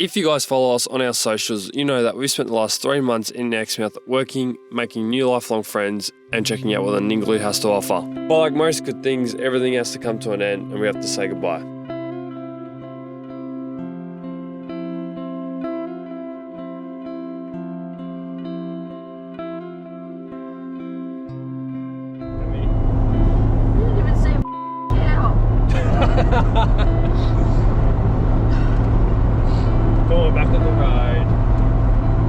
If you guys follow us on our socials, you know that we've spent the last 3 months in Exmouth working, making new lifelong friends, and checking out what the Ningaloo has to offer. But like most good things, everything has to come to an end and we have to say goodbye. Come on, back on the road.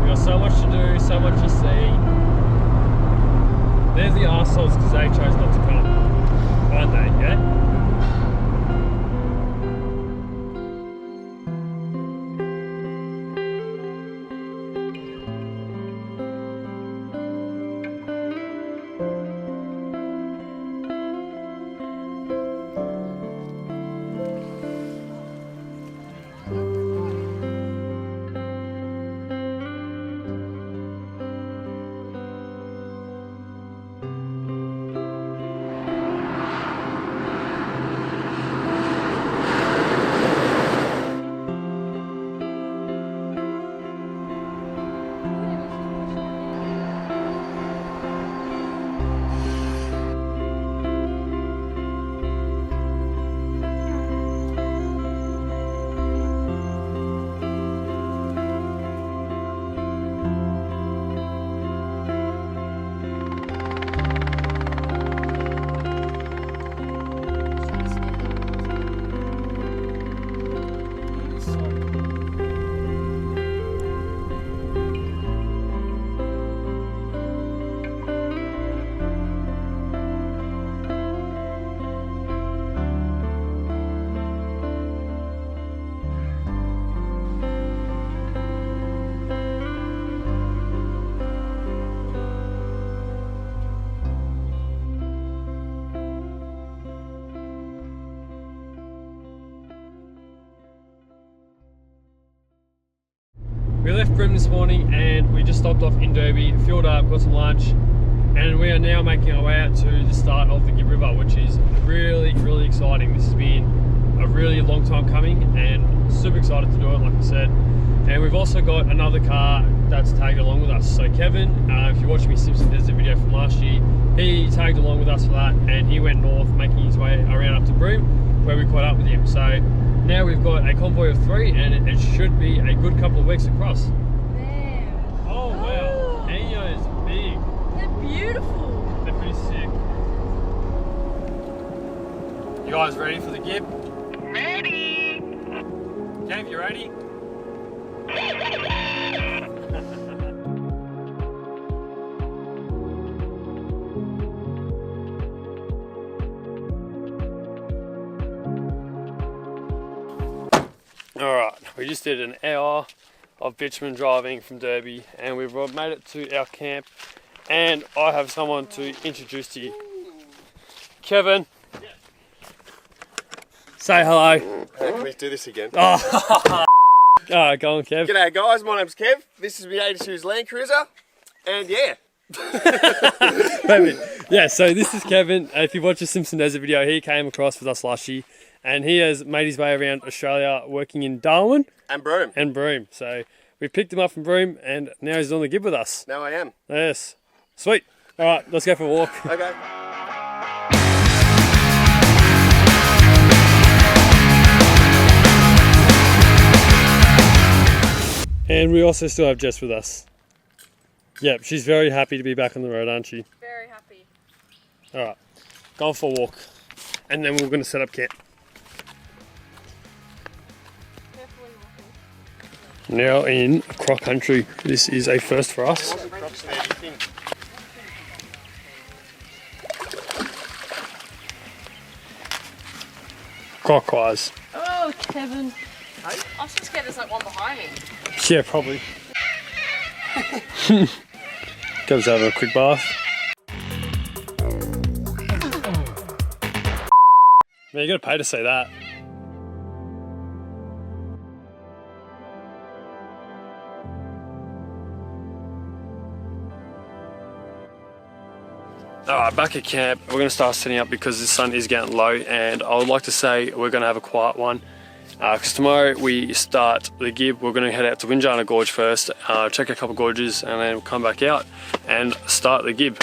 We got so much to do, so much to see. There's the arseholes because they chose not to come, aren't they? Yeah? We left Broome this morning and we just stopped off in Derby, filled up, got some lunch, and we are now making our way out to the start of the Gibb River, which is really, really exciting. This has been a really long time coming and super excited to do it, like I said. And we've also got another car that's tagged along with us. So Kevin, if you watched me Simpson Desert video from last year, he tagged along with us for that and he went north, making his way around up to Broome, where we caught up with him. So now we've got a convoy of 3 and it should be a good couple of weeks across. Damn. Oh wow, Enyo's big. They're beautiful. They're pretty sick. You guys ready for the Gibb? Ready. Gabe, you ready? Alright, we just did an hour of bitumen driving from Derby and we've made it to our camp and I have someone to introduce to you. Kevin, say hello. Can we do this again? Oh, alright, go on Kev. G'day guys, my name's Kev. This is my 82's Land Cruiser. And yeah. Yeah, so this is Kevin. If you watched the Simpson Desert video, he came across with us last year and he has made his way around Australia working in Darwin And Broome. So we picked him up from Broome and now he's on the Gibb with us. Now I am. Yes. Sweet. Alright, let's go for a walk. Okay. And we also still have Jess with us. Yep, she's very happy to be back on the road, aren't she? Very happy. Alright, going for a walk. And then we're going to set up camp. Carefully walking. Now in croc country. This is a first for us. Croc-wise. Oh, Kevin. I was just scared there's like one behind me. Yeah, probably. Goes over a quick bath. Man, you gotta pay to say that. Alright, back at camp. We're going to start setting up because the sun is getting low and I would like to say we're going to have a quiet one. Because tomorrow we start the Gibb. We're going to head out to Winjana Gorge first, check a couple gorges, and then come back out and start the Gibb.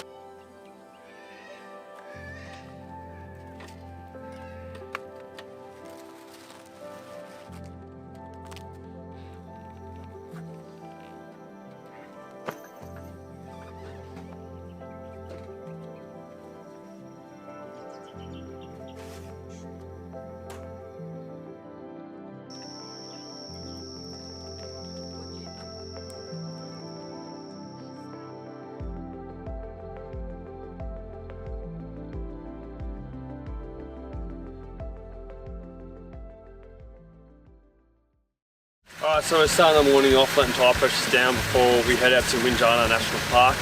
Alright, so we're starting the morning off, letting tyre pressures down before we head out to Winjana National Park.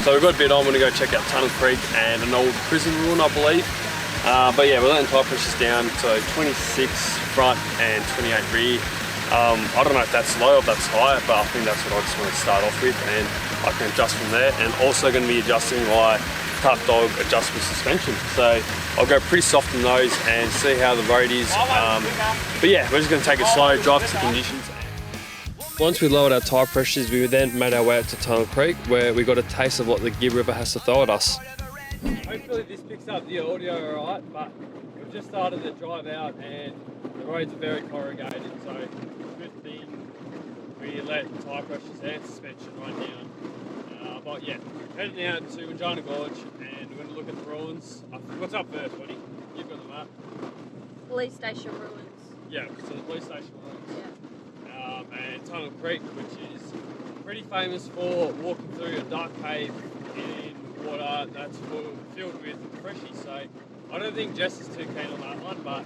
So we've got a bit on, we're going to go check out Tunnel Creek and an old prison ruin, I believe. But yeah, we're letting tyre pressures down, so 26 front and 28 rear. I don't know if that's low or if that's high, but I think that's what I just want to start off with, and I can adjust from there. And also going to be adjusting my Cut Dog adjustable suspension. So I'll go pretty soft on those and see how the road is. But yeah, we're just going to take it slow, drive to the conditions. Once we lowered our tyre pressures, we then made our way out to Tunnel Creek, where we got a taste of what the Gibb River has to throw at us. Hopefully this picks up the audio alright, but we've just started the drive out and the roads are very corrugated, so good thing we let tyre pressures and suspension run down. But yeah, heading out to Winjana Gorge and we're going to look at the ruins. What's up first, buddy? You've got the map. Police station ruins. Yeah, so the police station ruins. Yeah. And Tunnel Creek, which is pretty famous for walking through a dark cave in water that's filled with freshies. So I don't think Jess is too keen on that one, but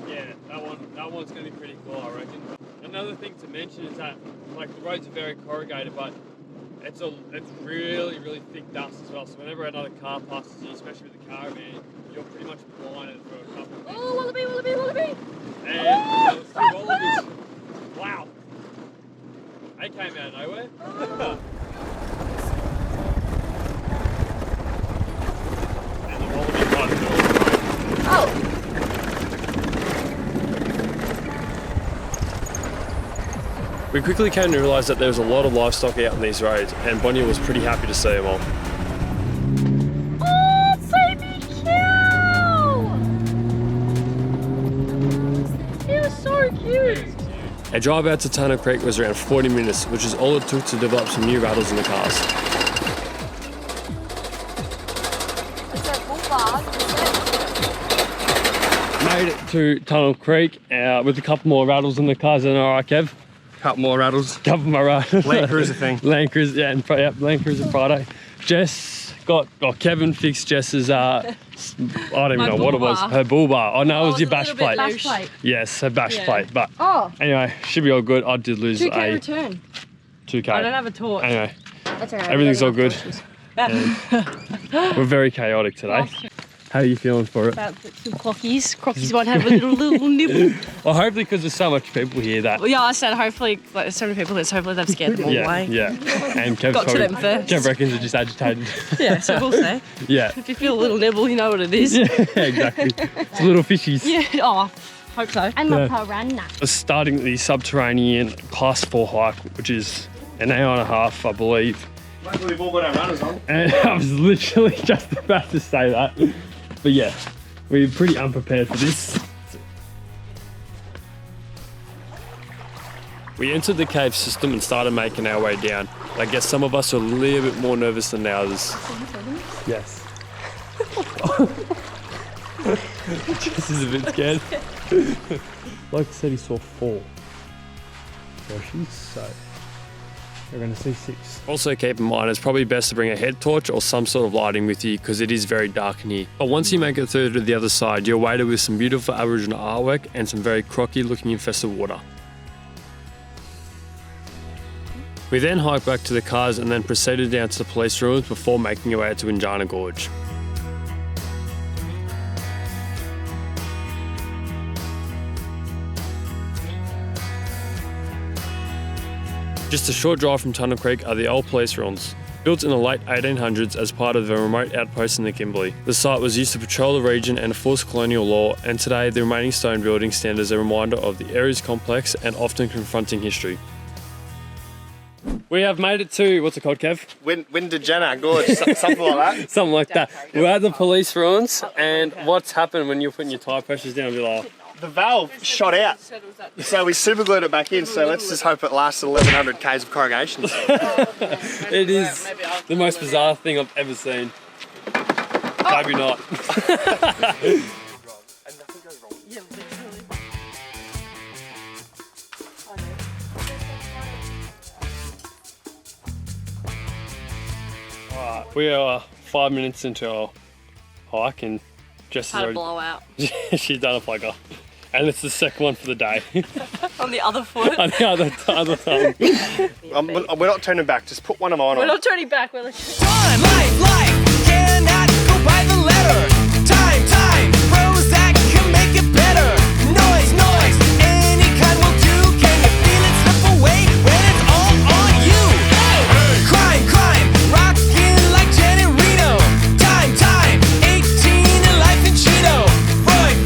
yeah, that one's going to be pretty cool, I reckon. Another thing to mention is that like the roads are very corrugated, but it's really, really thick dust as well. So whenever another car passes you, especially with the caravan, you're pretty much blinded for a couple of minutes. Oh, wallaby, wallaby, wallaby! And let's do wallabies. Wow. They came out of nowhere. And the wallaby right in the middle of the road. Oh! We quickly came to realise that there was a lot of livestock out on these roads, and Bonnie was pretty happy to see them all. Oh, baby cow! He was so cute. Our drive out to Tunnel Creek was around 40 minutes, which is all it took to develop some new rattles in the cars. Is that bullbar? Made it to Tunnel Creek with a couple more rattles in the cars. Then all right, Kev? Couple more rattles. Couple more rattles. Land Cruiser thing. Land Cruiser, yeah, and Land Cruiser Friday. Jess Kevin fixed Jess's, I don't even know what it was, her bull bar. Oh no, it was your bash plate. Bash plate. Yes, her bash plate. But oh, anyway, should be all good. I did lose 2K return. 2K. I don't have a torch. Anyway, that's alright. everything's all good. We're very chaotic today. How are you feeling for it? About some crockies. Crockies might have a little nibble. Well, hopefully because there's so much people here that... Well, yeah, I said hopefully, like there's so many people, hopefully they've scared them all away. Yeah, and Kev's got to them first. Kev reckons they're just agitated. Yeah, so we'll see. Yeah. If you feel a little nibble, you know what it is. Yeah, exactly. It's little fishies. Yeah, oh, hope so. I'm a piranha. We're starting the subterranean class 4 hike, which is an hour and a half, I believe. Luckily we've all got our runners on. And I was literally just about to say that. But yeah, we're pretty unprepared for this. We entered the cave system and started making our way down. I guess some of us are a little bit more nervous than others. Yes. Jess is a bit scared. Like I said, he saw 4. So she's so... We're going to see 6. Also keep in mind, it's probably best to bring a head torch or some sort of lighting with you because it is very dark in here. But once you make it through to the other side, you're weighted with some beautiful Aboriginal artwork and some very crocky looking infested water. We then hiked back to the cars and then proceeded down to the police ruins before making our way to Winjana Gorge. Just a short drive from Tunnel Creek are the old police ruins. Built in the late 1800s as part of a remote outpost in the Kimberley, the site was used to patrol the region and enforce colonial law, and today the remaining stone building stands as a reminder of the area's complex and often confronting history. We have made it to, what's it called, Kev? Windajana Gorge, something like that. Something like that. We're at the police ruins, and what's happened when you're putting your tyre pressures down, Bill? The valve shot out, so we super glued it back in, so let's just hope it lasts 1100 k's of corrugation. It is the most bizarre thing I've ever seen. Maybe not. Alright, we are 5 minutes into our hike and Jess Had a has blowout. she's done a plugger. And it's the second one for the day. On the other foot. On the other thumb. We're not turning back, just put one of mine on. We're not turning back, we're like... Time, life, cannot go by the letter. Time, pros that can make it better. Noise, any kind will do. Can you feel it slip away when it's all on you? Crime, rockin' like Janet Reno. Time, 18 in life and Cheeto. Freud,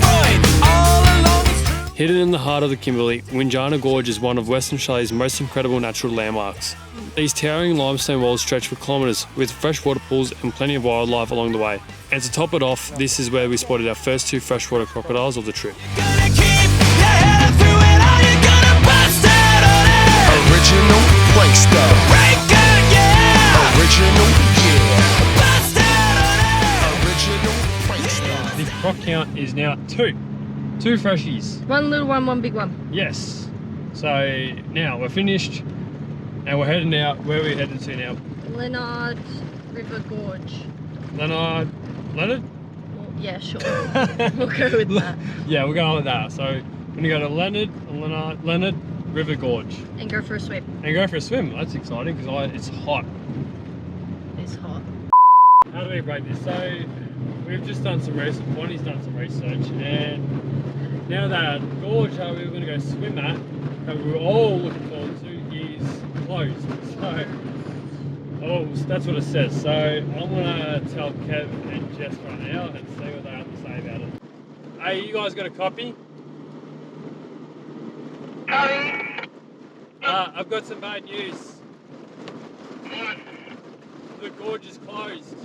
all along is true. Hidden in the heart of the Kimberley, Windajana Gorge is one of Western Australia's most incredible natural landmarks. These towering limestone walls stretch for kilometres, with freshwater pools and plenty of wildlife along the way. And to top it off, this is where we spotted our first 2 freshwater crocodiles of the trip. Gonna keep your head through it all. You're gonna bust out on it. Original prankster. Breaker, yeah. Original, yeah. Bust out on it. Original prankster. The croc count is now 2. 2 freshies. One little one, one big one. Yes. So now we're finished and we're heading out. Where are we headed to now? Leonard River Gorge. Leonard? Well, yeah, sure. We'll go with that. Yeah, we'll go on with that. So we're gonna go to Leonard River Gorge. And go for a swim. And go for a swim. That's exciting because it's hot. It's hot. How do we break this? So we've just done some research. Bonnie's done some research, and now that gorge we were going to go swim at, that we were all looking forward to, is closed. So, that's what it says. So I'm going to tell Kev and Jess right now and see what they have to say about it. Hey, you guys got a copy? I've got some bad news. The gorge is closed.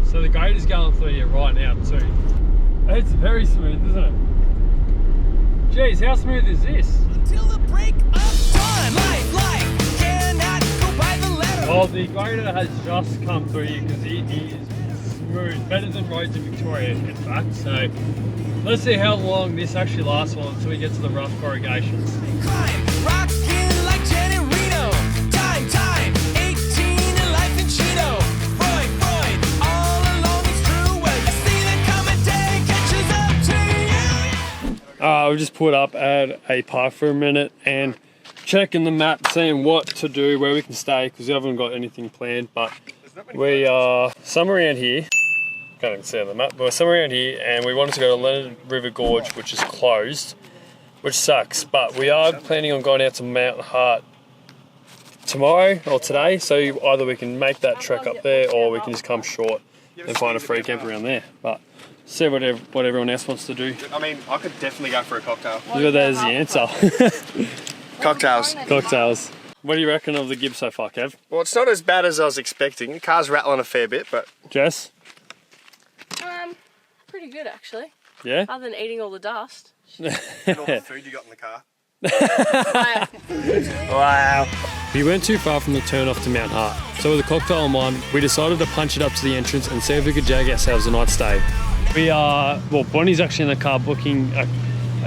So the grade is going through here right now too. It's very smooth, isn't it? Jeez, how smooth is this? Until the break of dawn. Life, cannot go by the letter. Well, the grader has just come through here because it is smooth, better than roads in Victoria in fact. So let's see how long this actually lasts for until we get to the rough corrugations. Crime, rockin' like Janet Reno. Time, 18 in life and Cheeto. Freud, all along is true. Well, you see the coming day catches up to you. We've just put up at a park for a minute and checking the map, seeing what to do, where we can stay, because we haven't got anything planned, but we are somewhere around here. Can't even see on the map, but we're somewhere around here and we wanted to go to Leonard River Gorge, which is closed, which sucks, but we are planning on going out to Mount Hart tomorrow or today, so either we can make that trek up there or we can just come short and find a free camp around there. But see what everyone else wants to do. I mean, I could definitely go for a cocktail. Look, there's the answer. Cocktails. Cocktails. What do you reckon of the Gibb so far, Kev? Well, it's not as bad as I was expecting. The car's rattling a fair bit, but... Jess? Pretty good actually. Yeah? Other than eating all the dust. And all the food you got in the car. Wow. We went too far from the turn off to Mount Hart, so with a cocktail in mind, we decided to punch it up to the entrance and see if we could jag ourselves a night stay. We are, well, Bonnie's actually in the car booking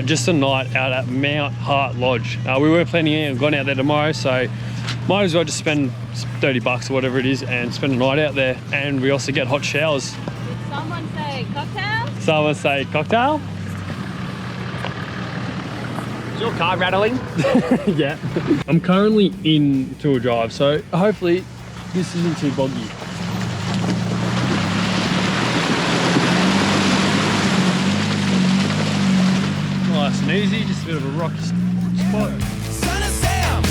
just a night out at Mount Hart Lodge. We were planning on going out there tomorrow, so might as well just spend $30 or whatever it is and spend a night out there, and we also get hot showers. Someone say cocktail? Someone say cocktail? Is your car rattling? Yeah. I'm currently in two-wheel drive, so hopefully this isn't too boggy. Nice and easy, just a bit of a rocky spot. Son of Sam,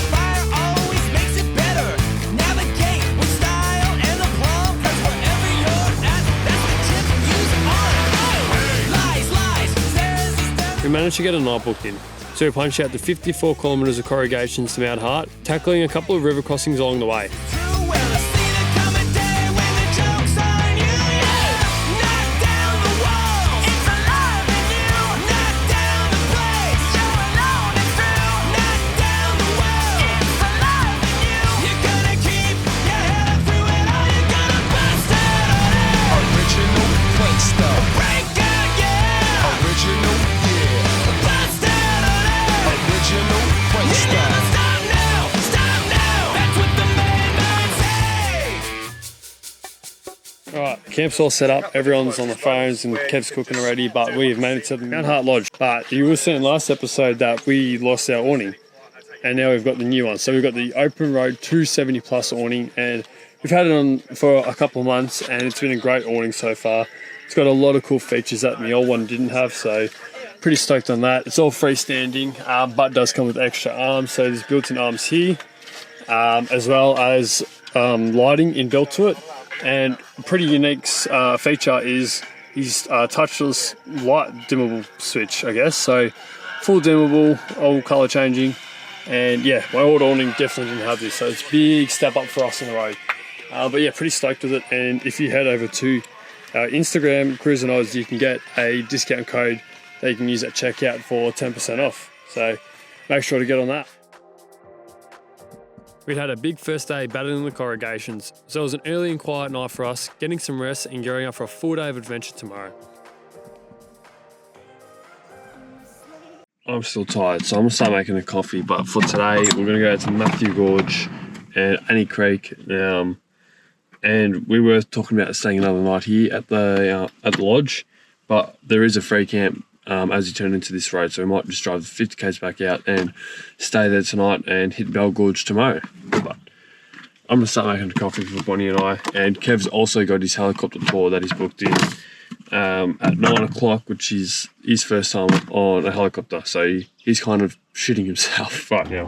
we managed to get a night booked in. So we punched out the 54 kilometres of corrugations to Mount Hart, tackling a couple of river crossings along the way. Alright, camp's all set up, everyone's on the phones and Kev's cooking already, but we've made it to the Mount Hart Lodge. But you will see in last episode that we lost our awning and now we've got the new one. So we've got the Open Road 270 plus awning and we've had it on for a couple of months and it's been a great awning so far. It's got a lot of cool features that the old one didn't have, so pretty stoked on that. It's all freestanding, but does come with extra arms, so there's built-in arms here, as well as lighting inbuilt to it. And a pretty unique feature is his touchless light dimmable switch, I guess. So full dimmable, all colour changing. And yeah, my old awning definitely didn't have this, so it's a big step up for us on the road. But yeah, pretty stoked with it. And if you head over to our Instagram, Cruise and Oz, you can get a discount code that you can use at checkout for 10% off. So make sure to get on that. We'd had a big first day battling the corrugations, so it was an early and quiet night for us, getting some rest and gearing up for a full day of adventure tomorrow. I'm still tired, so I'm gonna start making a coffee, but for today, we're gonna go to Matthew Gorge and Annie Creek, and we were talking about staying another night here at the lodge, but there is a free camp as you turn into this road, so we might just drive 50 k's back out and stay there tonight and hit Bell Gorge tomorrow. But I'm gonna start making a coffee for Bonnie and I, and Kev's also got his helicopter tour that he's booked in at 9 o'clock, which is his first time on a helicopter, so he's kind of shitting himself right now.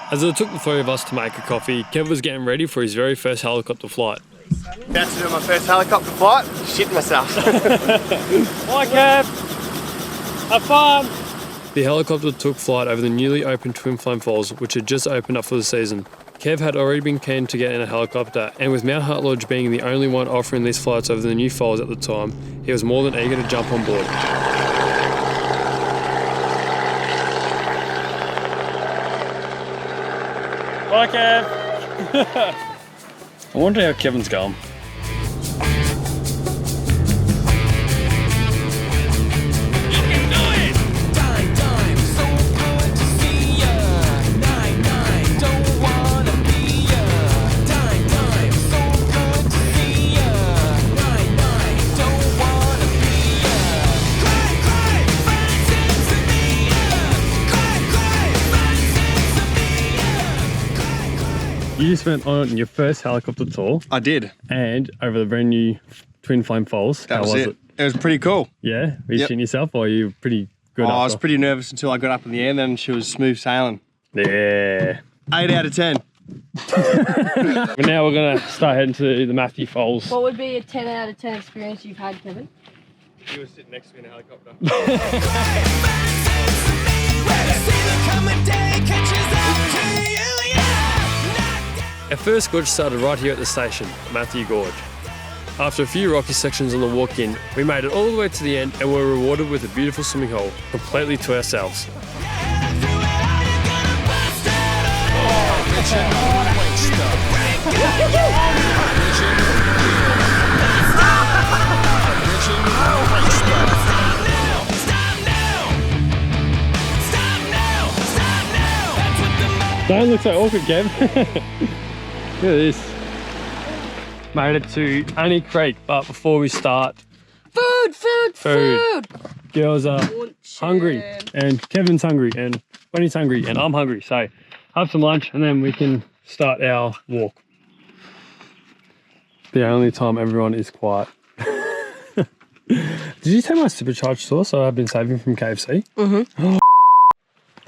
As it took the three of us to make a coffee, Kev was getting ready for his very first helicopter flight. About to do my first helicopter flight, shitting myself. Bye Kev! Have fun! The helicopter took flight over the newly opened Twin Flame Falls, which had just opened up for the season. Kev had already been keen to get in a helicopter, and with Mount Hart Lodge being the only one offering these flights over the new falls at the time, he was more than eager to jump on board. Bye, Kev. I wonder how Kevin's going. You just went on your first helicopter tour. I did. And over the brand new Twin Flame Falls. How was it? It was pretty cool. Yeah? Were you shitting yourself or were you pretty good? I was pretty nervous until I got up in the air and then she was smooth sailing. Yeah. 8 out of 10. But now we're going to start heading to the Matthew Falls. What would be a 10 out of 10 experience you've had, Kevin? You were sitting next to me in a helicopter. Our first gorge started right here at the station, Matthew Gorge. After a few rocky sections on the walk in, we made it all the way to the end and were rewarded with a beautiful swimming hole, completely to ourselves. Don't look so awkward, Kev. Look at this. Made it to Annie Creek, but before we start... Food! Girls are hungry, and Kevin's hungry, and Bonnie's hungry, and I'm hungry, so have some lunch and then we can start our walk. The only time everyone is quiet. Did you take my supercharged sauce I've been saving from KFC? Mm-hmm.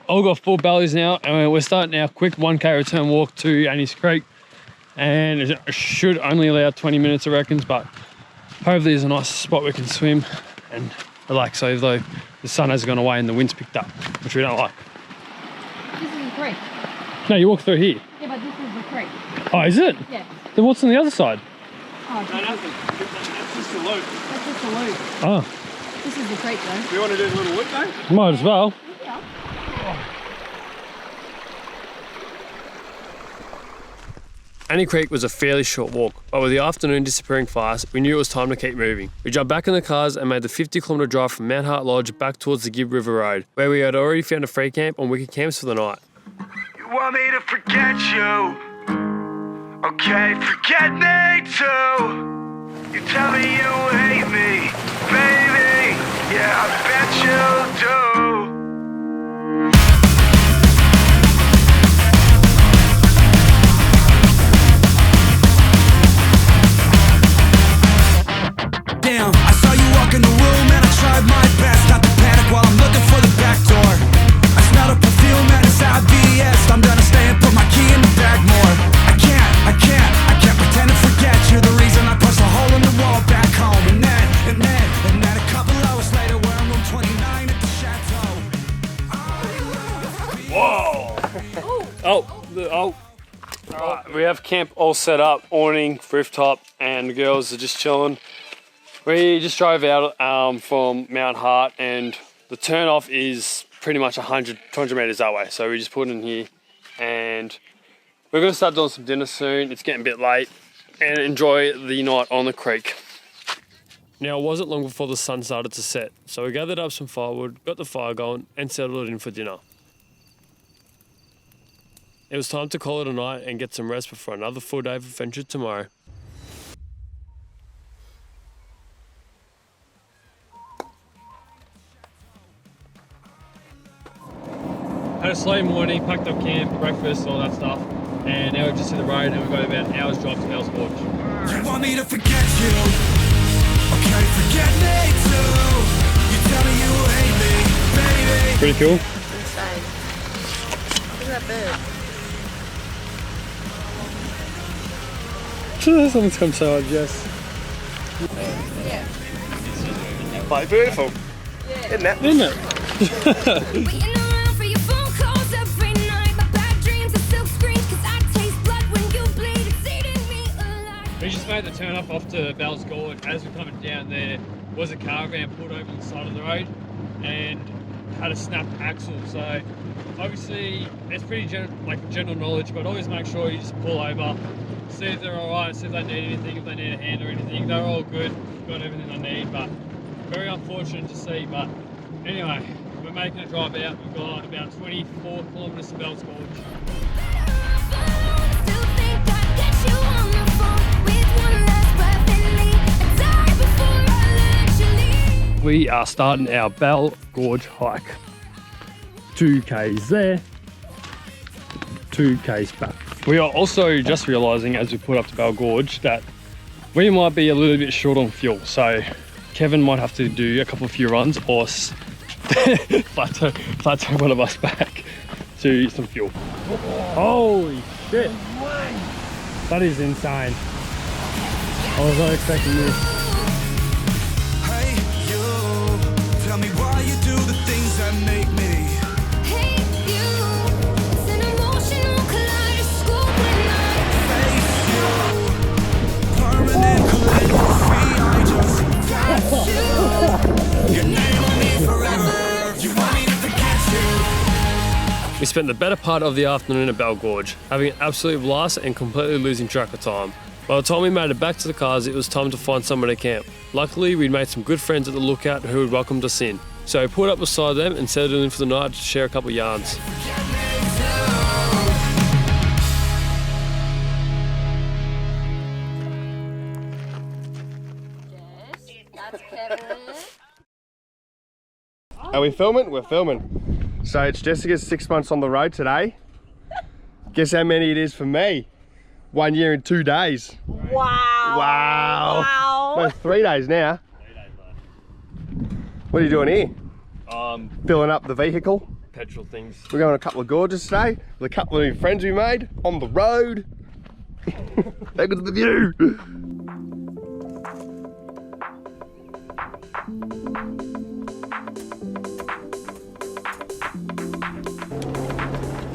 all got full bellies now, and we're starting our quick 1K return walk to Annie's Creek. And it should only allow 20 minutes, I reckon, but hopefully there's a nice spot we can swim and relax, so though the sun has gone away and the wind's picked up, which we don't like. This is the creek. No, you walk through here. Yeah, but this is the creek. Oh, is it? Yeah. Then what's on the other side? Oh, That's just a loop. that's just a loop. Oh, This is the creek though. Do you want to do the little loop, mate? might as well. Yeah. Annie Creek was a fairly short walk, but with the afternoon disappearing fast, we knew it was time to keep moving. We jumped back in the cars and made the 50-kilometre drive from Mount Hart Lodge back towards the Gibb River Road, where we had already found a free camp on Wicked Camps for the night. You want me to forget you? Okay, forget me too. You tell me you hate me, baby. Yeah, I bet you do. Damn, I saw you walk in the room and I tried my best not to panic while I'm looking for the back door. I smelled a perfume and it's obvious I'm gonna stay and put my key in the bag more. I can't pretend to forget you. The reason I punched a hole in the wall back home. And then a couple hours later we're in room 29 at the chateau. Oh. Alright, we have camp all set up, awning, rooftop, and the girls are just chilling. We just drove out from Mount Hart, and the turn off is pretty much 100, 200 metres that way. So we just put in here, and we're going to start doing some dinner soon. It's getting a bit late, and enjoy the night on the creek. Now, it wasn't long before the sun started to set, so we gathered up some firewood, got the fire going, and settled in for dinner. It was time to call it a night and get some rest before another full day of adventure tomorrow. Had a slow morning, packed up camp, breakfast, all that stuff, and now we've just hit the road and we've got about an hour's drive to Bell's Gorge. You want me to forget you? Okay, forget me too. You tell me you hate me, baby. Pretty cool. Insane. Look at that bird. Someone's come so hard, Jess. Yeah. Quite beautiful. Yeah. Isn't it? Isn't it? Waiting around for your phone calls every night. My bad dreams are silk screens, 'cause I taste blood when you bleed. It's eating me alive. We just made the turn up off to Bell's Gorge. As we're coming down there was a caravan pulled over on the side of the road and had a snapped axle. So obviously it's pretty general knowledge, but always make sure you just pull over, see if they're alright, see if they need anything, if they need a hand or anything. They're all good, got everything they need, but very unfortunate to see. But anyway, we're making a drive out. We've got about 24 kilometres to Bell's Gorge. Still think I'd get you on the phone with one last breath in me and die before I let you leave. We are starting our Bell Gorge hike. 2Ks there, 2Ks back. We are also just realising as we put up to Bell Gorge that we might be a little bit short on fuel. So Kevin might have to do a couple of few runs or plateau one of us back to some fuel. Holy shit. That is insane. I was not expecting this. Hey, you, tell me why you do the things that make me Hate you. It's an emotional kaleidoscope when I face you. Permanent calligraphy, I just touch you. Your name on me forever. You want me to forget you? We spent the better part of the afternoon at Bell Gorge, having an absolute blast and completely losing track of time. By the time we made it back to the cars, it was time to find somewhere to camp. Luckily, we'd made some good friends at the lookout who had welcomed us in. So we pulled up beside them and settled in for the night to share a couple of yarns. Forget me too. That's Kevin. Are we filming? We're filming. So it's Jessica's 6 months on the road today. Guess how many it is for me? 1 year and 2 days. Wow. Wow. No, 3 days now. What are you doing here? Filling up the vehicle. petrol things. We're going a couple of gorges today with a couple of new friends we made on the road. How good's the view?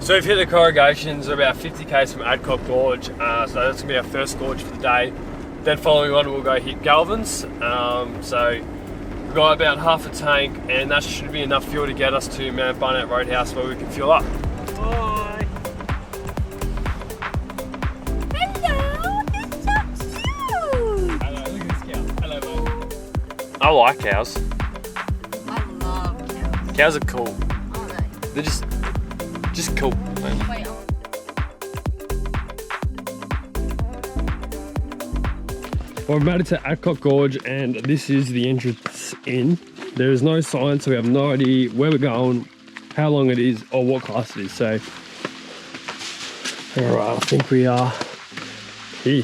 So we've hit the corrugations, we're about 50 k's from Adcock Gorge, so that's going to be our first gorge for the day. Then following on we'll go hit Galvin's, so we've got about half a tank and that should be enough fuel to get us to Mount Barnett Roadhouse where we can fuel up. Bye! Hello, it's so cute. Hello, look at this cow. Hello, mate. I like cows. I love cows. Cows are cool. Aren't they? They're just cool. Man. Wait, Well, we've made it to Adcock Gorge and this is the entrance in. There is no sign, so we have no idea where we're going, how long it is, or what class it is. So, alright, I think we are here.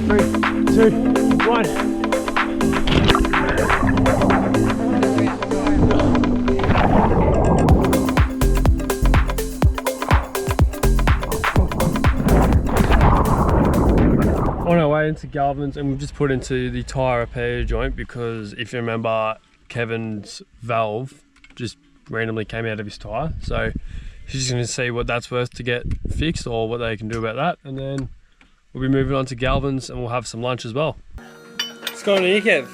Three, two, one. On our way into Galvin's, and we've just put into the tyre repair joint because if you remember, Kevin's valve just randomly came out of his tyre. So she's just going to see what that's worth to get fixed or what they can do about that, and then we'll be moving on to Galvin's and we'll have some lunch as well. What's going on here, Kev?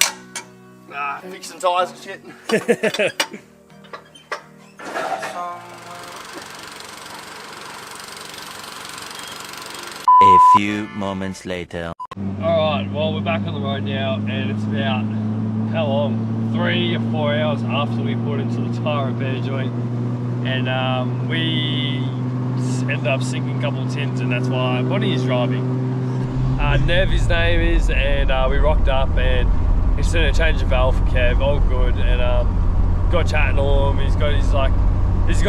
Fix some tyres and shit. A few moments later. Alright, well we're back on the road now and it's about, how long? 3 or 4 hours after we put into the tyre repair joint, and we ended up sinking a couple of tins, and that's why Bonnie is driving. Nev his name is, and we rocked up and he's doing a change of valve for Kev, all good, and got chatting to him. He's got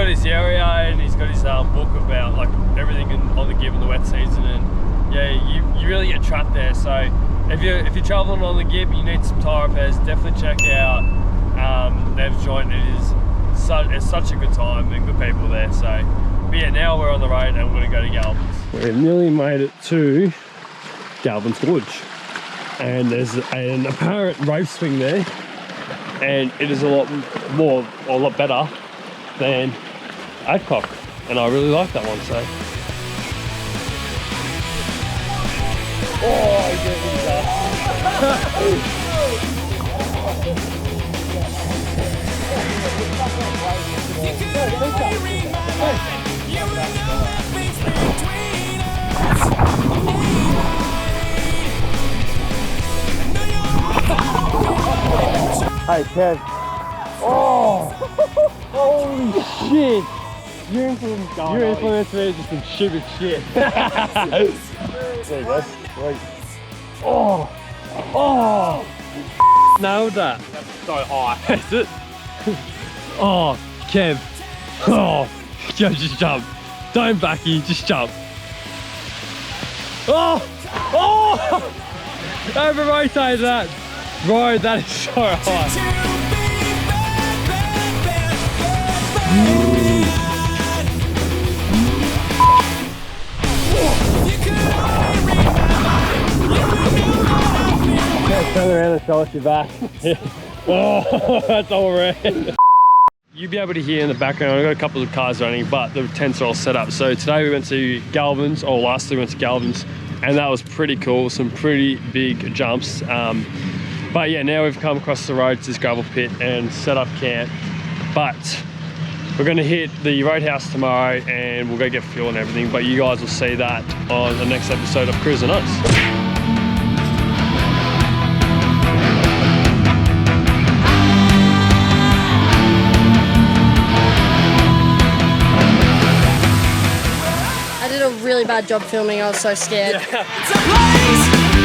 his area and he's got his book about like everything on the Gibb in the wet season, and yeah, you really get trapped there. So if you're traveling on the Gibb, you need some tyre repairs, definitely check out Nev's joint. It's such a good time and good people there. So but yeah, now we're on the road and we're gonna go to Galvin's. We've nearly made it to Galvin's Gorge, and there's an apparent rope swing there, and it is a lot better than Adcock, and I really like that one. So oh, he gave me that. Hey Kev. Oh! Holy shit! Your influence me is just some stupid shit. There you go. Sweet. Oh! Oh! Nailed that. That's so high. Is it? Oh, Kev. Oh! Yo, just jump. Don't backy, just jump. Oh! Oh! Over rotate that. Bro, that is so high. Turn around and show us your back. Oh, that's all red. You'll be able to hear in the background, I've got a couple of cars running, but the tents are all set up. So today we went to Galvin's, or lastly we went to Galvin's, and that was pretty cool, some pretty big jumps. But yeah, now we've come across the road to this gravel pit and set up camp. But we're gonna hit the roadhouse tomorrow and we'll go get fuel and everything, but you guys will see that on the next episode of Cruising Us. I did a really really bad job filming. I was so scared. It's a place